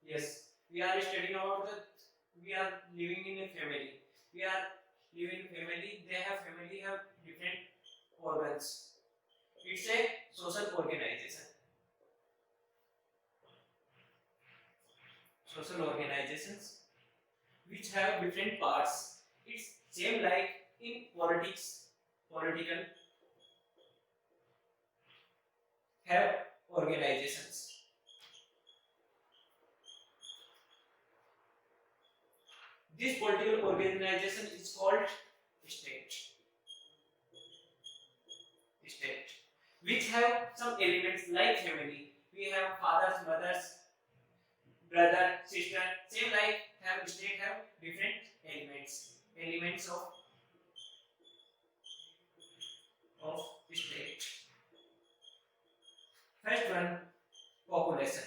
Yes, we are studying about the. We are living in a family. We are living in family. They have family have different organs. It's a social organization. Social organizations which have different parts. It's same like in politics. Political have organizations. This political organization is called state. State, which have some elements like family. We have fathers, mothers, brother, sister. Same like have state have different elements. Elements of state. First one, population.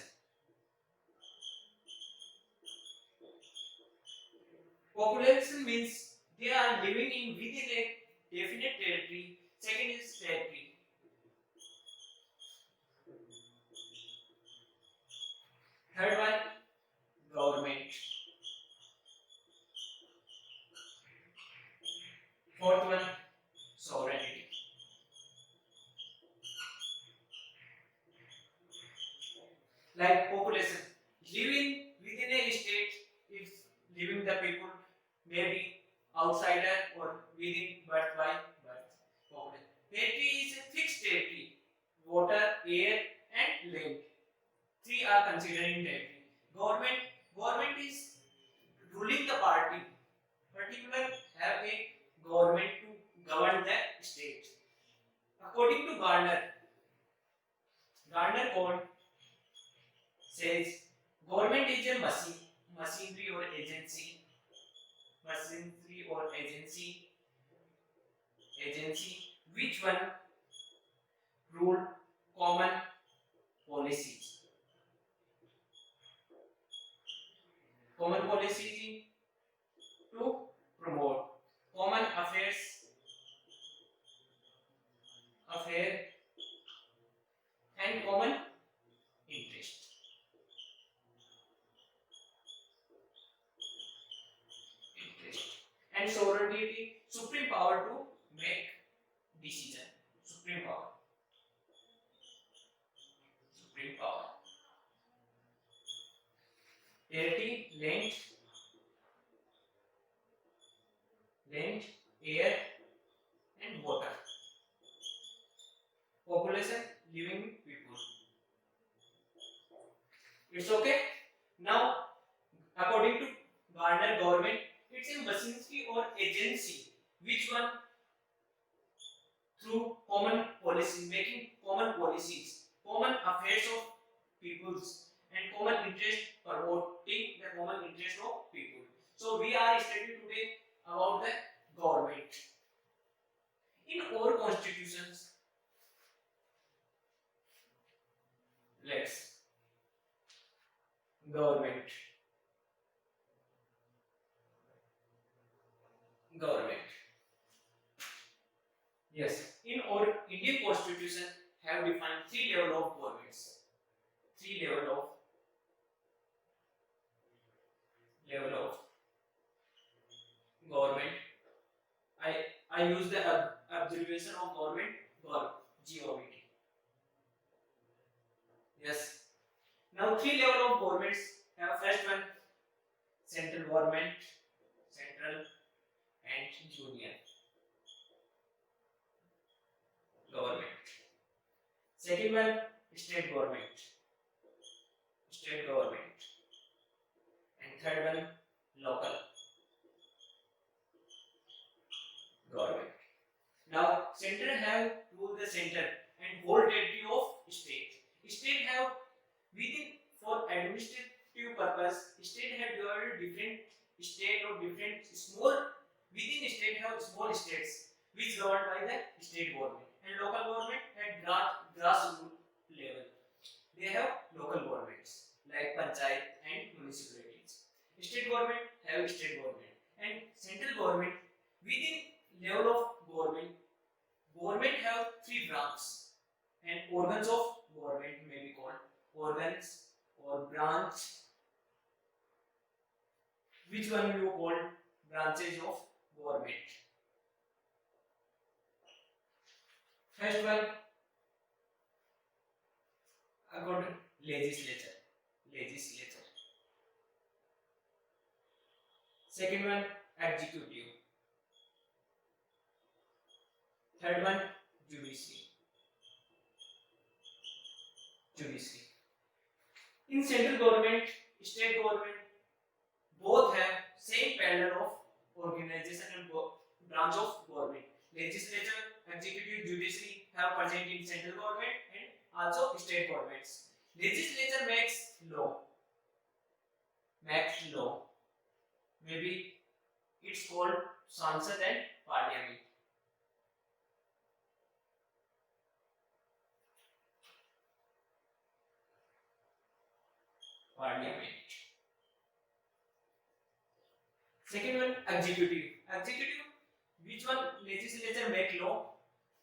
Population means they are living in within a definite territory. Second is territory. Third one, government. Fourth one, sovereignty. Like population, living within a state is living the people maybe outsider or within birth by birth. Population. Territory is a fixed territory. Water, air, and land. Three are considered in territory. Government, government is ruling the party. Particular have a government to govern the state. According to Gardner, Gardner code says government is a machinery or agency, which one rule common policies. Common policies to promote common affair and common interest. And sovereignty, supreme power to make decision. Supreme power. Territory, land, air, and water. Population, living people. It's okay. Now, according to Gardner government, it's a machinery or agency. Which one? Through common policies, making common policies, common affairs of peoples, and common interest, promoting the common interest of people. So we are studying today about the government. In our constitutions, let's government. Yes, in our Indian constitution have defined three level of governments. Three level of government. I use the observation of government, GOVT. Yes. Now three level of governments have first one central government, central and union government. Second one state government, and third one local government. Now center have rule the center and whole territory of state. State have within for administrative purpose. State have divided different state or different small within state have small states which governed by the state government, and local government at grassroots level. They have local governments like panchayat and municipalities. State government have state government, and central government within level of government. Government have three branches, and organs of government may be called organs or branch Which one you call branches of government? First one, I got legislature. Legislature. Second one, executive. Third one, judiciary. Judiciary. In central government, state government, both have same pattern of organization and branch of government. Legislature, executive, judiciary have present in central government and also state governments. Legislature makes law. Makes law. Maybe it's called Sansad and Parliament. Parliament. Second one, executive. Executive, which one legislature make law?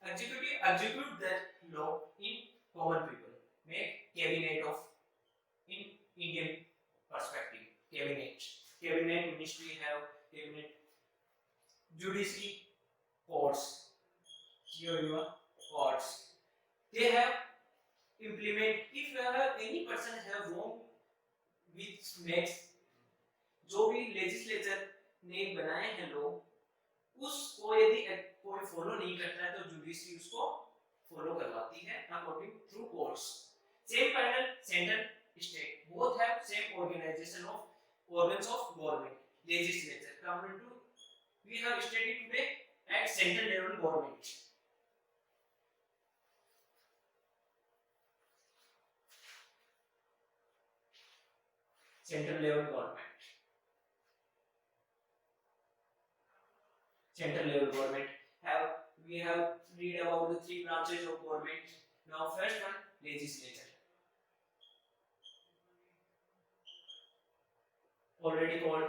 Executive execute that law in common people. Make cabinet of in Indian perspective. Cabinet. Cabinet ministry have cabinet. Judiciary courts. Here you are courts. They have implement. If you have any person have wrong which makes जो भी legislature ने बनाए हैं लोग उसको यदि कोई follow नहीं करता है तो जुडिशरी उसको फॉलो करवाती है according through courts same pattern central state both have same organisation of organs of government legislature come into we have studied today at central level government central level government central level government have we have read about the three branches of government. Now first one, legislature. Already called,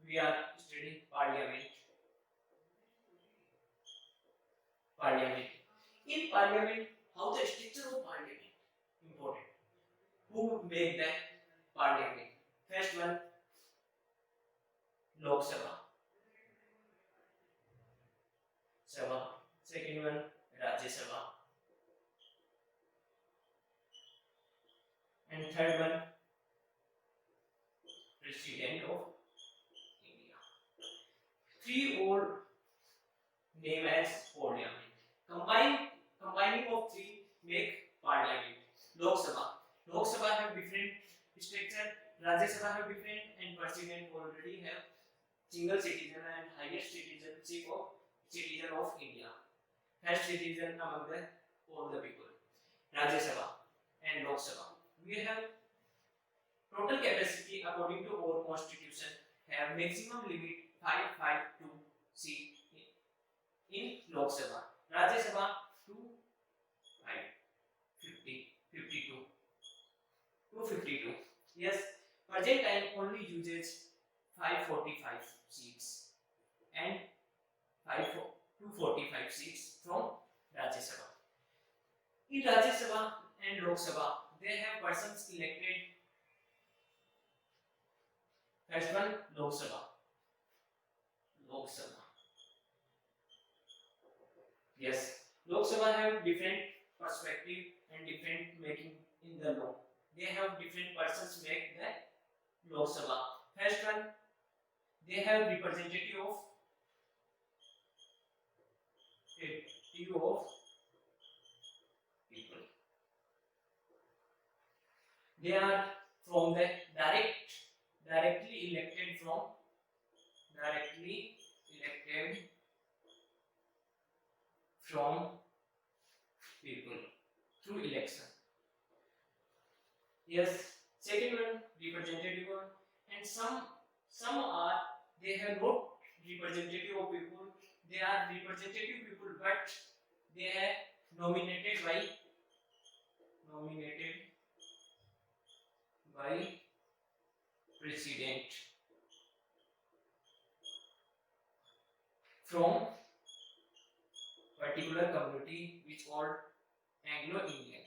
we are studying parliament. Parliament. In parliament, how the structure of parliament important. Who make that parliament? First one, Lok Sabha. Sabha. Second one, Rajya Sabha. And third one, President of India. Three old name as parliament. Combining of three make parliament. Lok Sabha. Lok Sabha have different structure. Rajya Sabha have different, and President already have single citizen and highest citizenship of citizen of India. First citizen among the all the people. Rajya Sabha and Lok Sabha. We have total capacity according to our constitution have maximum limit 552 seat in Lok Sabha. Rajya Sabha 252. Yes, present time only uses 545 seats and 245 seats from Rajya Sabha. In Rajya Sabha and Lok Sabha, they have persons elected. First one, Lok Sabha. Lok Sabha. Yes, Lok Sabha have different perspective and different making in the law. They have different persons make the Lok Sabha. First one, they have representative of people. They are from the directly elected from people through election. Yes, second one, representative one, and some are they have not representative of people. They are representative people, but they are nominated by president from particular community which called Anglo-Indian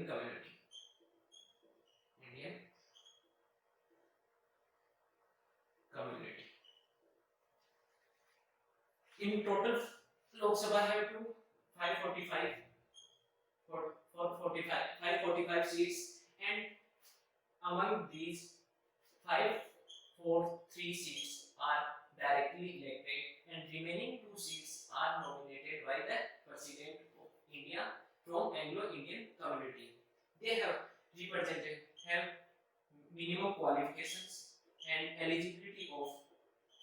community. Indian total Lok Sabha have to 545 for 545 seats, and among these 543 seats are directly elected, and remaining 2 seats are nominated by the President of India from Anglo-Indian community. They have minimum qualifications and eligibility of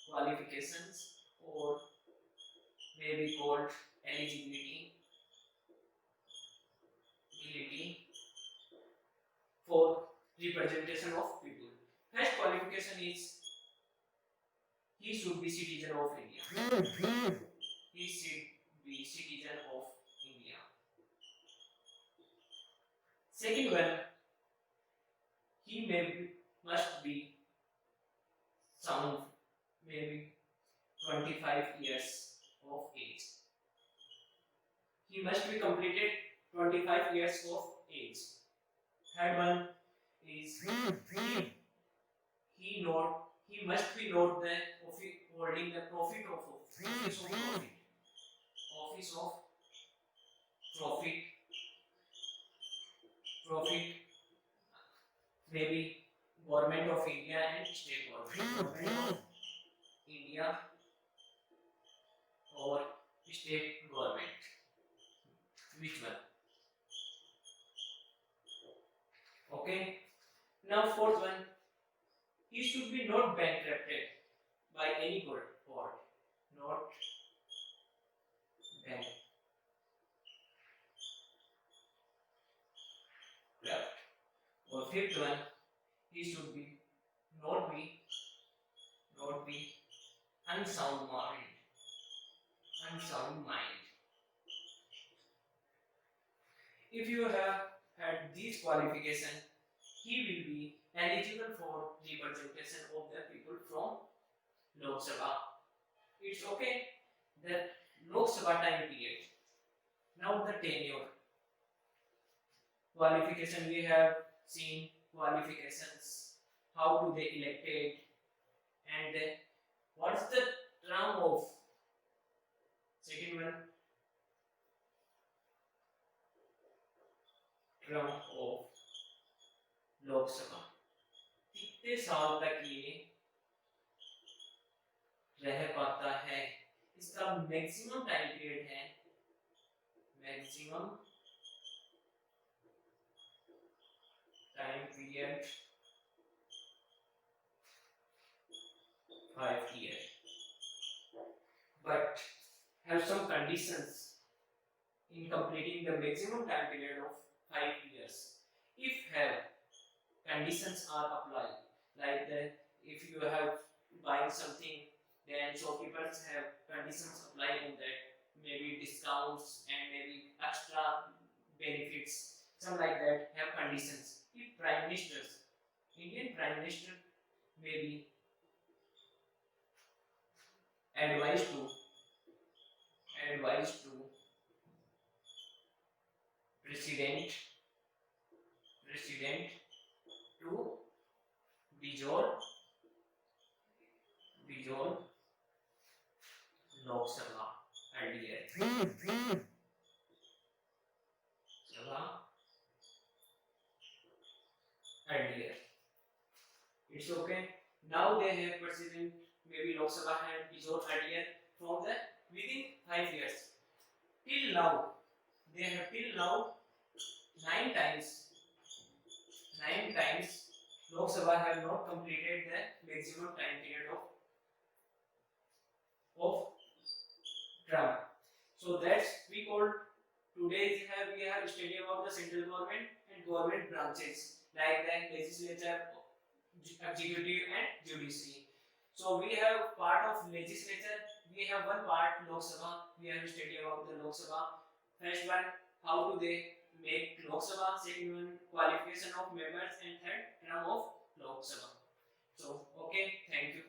qualifications, or may be called eligibility for representation of people. First qualification is he should be citizen of India. He should be citizen of India. Second one, must be sound, maybe 25 years of age. He must be completed 25 years of age. Third one is he must be not the holding the office of profit, maybe government of India and state government of India or state government. Which one? Okay. Now fourth one, he should be not bankrupted by any court. Not bankrupt. Or fifth one, he should be not be unsound mind. If you have had these qualifications, he will be eligible for representation of the people from Lok Sabha. It's okay. The Lok Sabha time period. Now the tenure. Qualification, we have seen qualifications, how do they elected, and what's the term of second one, term of लोक सभा कितने साल तक ये रह पाता है, इसका मैक्सिमम टाइम पीरियड है, maximum time period 5 years, but have some conditions in completing the maximum time period of 5 years. If have conditions are applied, like if you have buying something, then shopkeepers have conditions applied on that, maybe discounts and maybe extra benefits, some like that have conditions. If prime ministers, Indian prime minister may be advised to president to dissolve Lok Sabha earlier. It's okay. Now they have president, maybe Lok Sabha had dissolved earlier from the within 5 years. Till now, they have 9 times Lok Sabha have not completed the maximum time period of term. So that's we called today we have study about the central government and government branches like the legislature, executive and judiciary. So we have part of legislature, we have one part Lok Sabha, we have study about the Lok Sabha. First one, how do they make Lok Sabha, second one, qualification of members, and third, term of Lok Sabha. So okay, thank you.